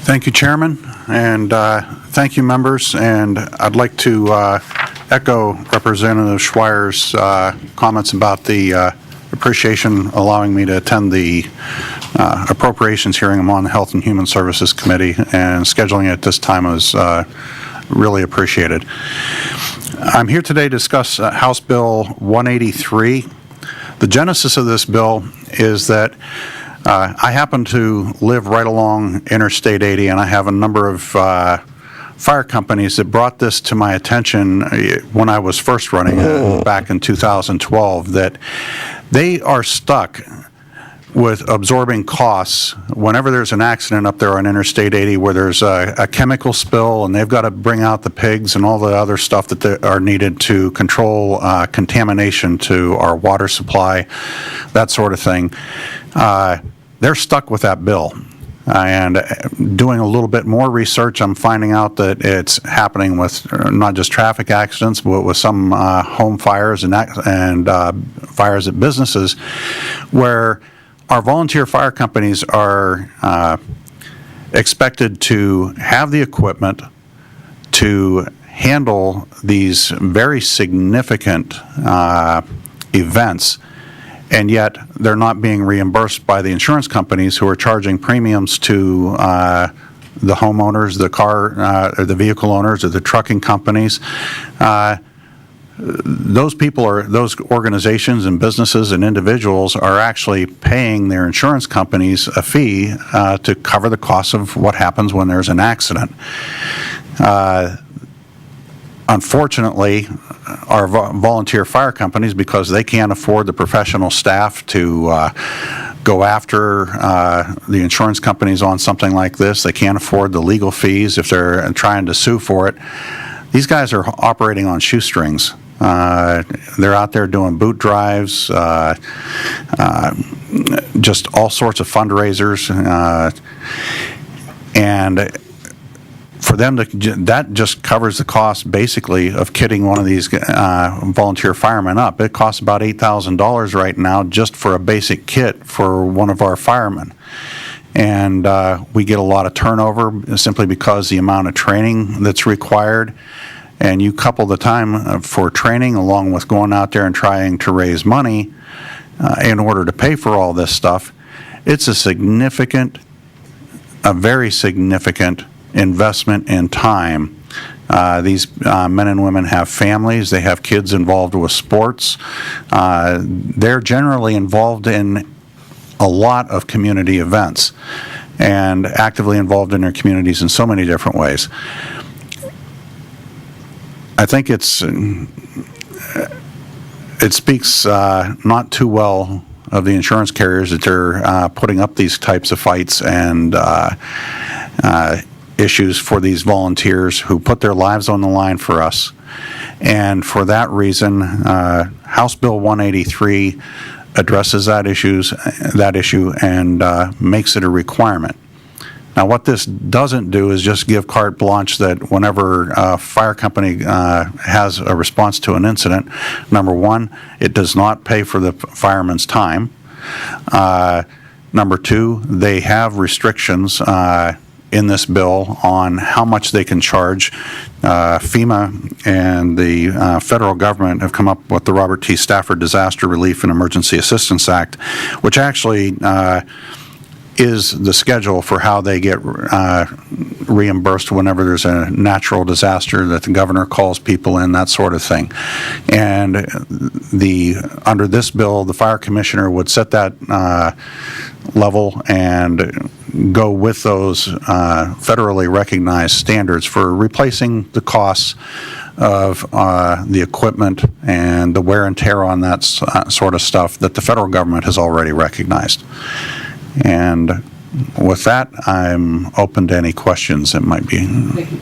Thank you, Chairman, and thank you, members. And I'd like to echo Representative Schweier's comments about the appreciation allowing me to attend the appropriations hearing. I'm on the Health and Human Services Committee, and scheduling it at this time is really appreciated. I'm here today to discuss House Bill 183. The genesis of this bill is that I happen to live right along Interstate 80, and I have a number of fire companies that brought this to my attention when I was first running back in 2012, that they are stuck with absorbing costs whenever there's an accident up there on Interstate 80 where there's a chemical spill and they've got to bring out the pigs and all the other stuff that are needed to control contamination to our water supply, that sort of thing. They're stuck with that bill. And doing a little bit more research, I'm finding out that it's happening with not just traffic accidents, but with some home fires and fires at businesses, where our volunteer fire companies are expected to have the equipment to handle these very significant events, and yet they're not being reimbursed by the insurance companies who are charging premiums to the homeowners, or the vehicle owners, or the trucking companies. Those organizations and businesses and individuals are actually paying their insurance companies a fee to cover the costs of what happens when there's an accident. Unfortunately, our volunteer fire companies, because they can't afford the professional staff to go after the insurance companies on something like this, they can't afford the legal fees if they're trying to sue for it. These guys are operating on shoestrings. They're out there doing boot drives, just all sorts of fundraisers, and for them that just covers the cost basically of kitting one of these volunteer firemen up. It costs about $8,000 right now just for a basic kit for one of our firemen. And we get a lot of turnover simply because the amount of training that's required. And you couple the time for training along with going out there and trying to raise money in order to pay for all this stuff, it's a very significant investment in time. These men and women have families, they have kids involved with sports. They're generally involved in a lot of community events and actively involved in their communities in so many different ways. I think it speaks not too well of the insurance carriers that they're putting up these types of fights and issues for these volunteers who put their lives on the line for us. And for that reason, House Bill 183 addresses that issue and makes it a requirement. Now, what this doesn't do is just give carte blanche that whenever a fire company has a response to an incident, number one, it does not pay for the fireman's time. Number two, they have restrictions in this bill on how much they can charge. FEMA and the federal government have come up with the Robert T. Stafford Disaster Relief and Emergency Assistance Act, which actually is the schedule for how they get reimbursed whenever there's a natural disaster that the governor calls people in, that sort of thing. And under this bill, the fire commissioner would set that level and go with those federally recognized standards for replacing the costs of the equipment and the wear and tear on that sort of stuff that the federal government has already recognized. And with that, I'm open to any questions that might be. Thank you.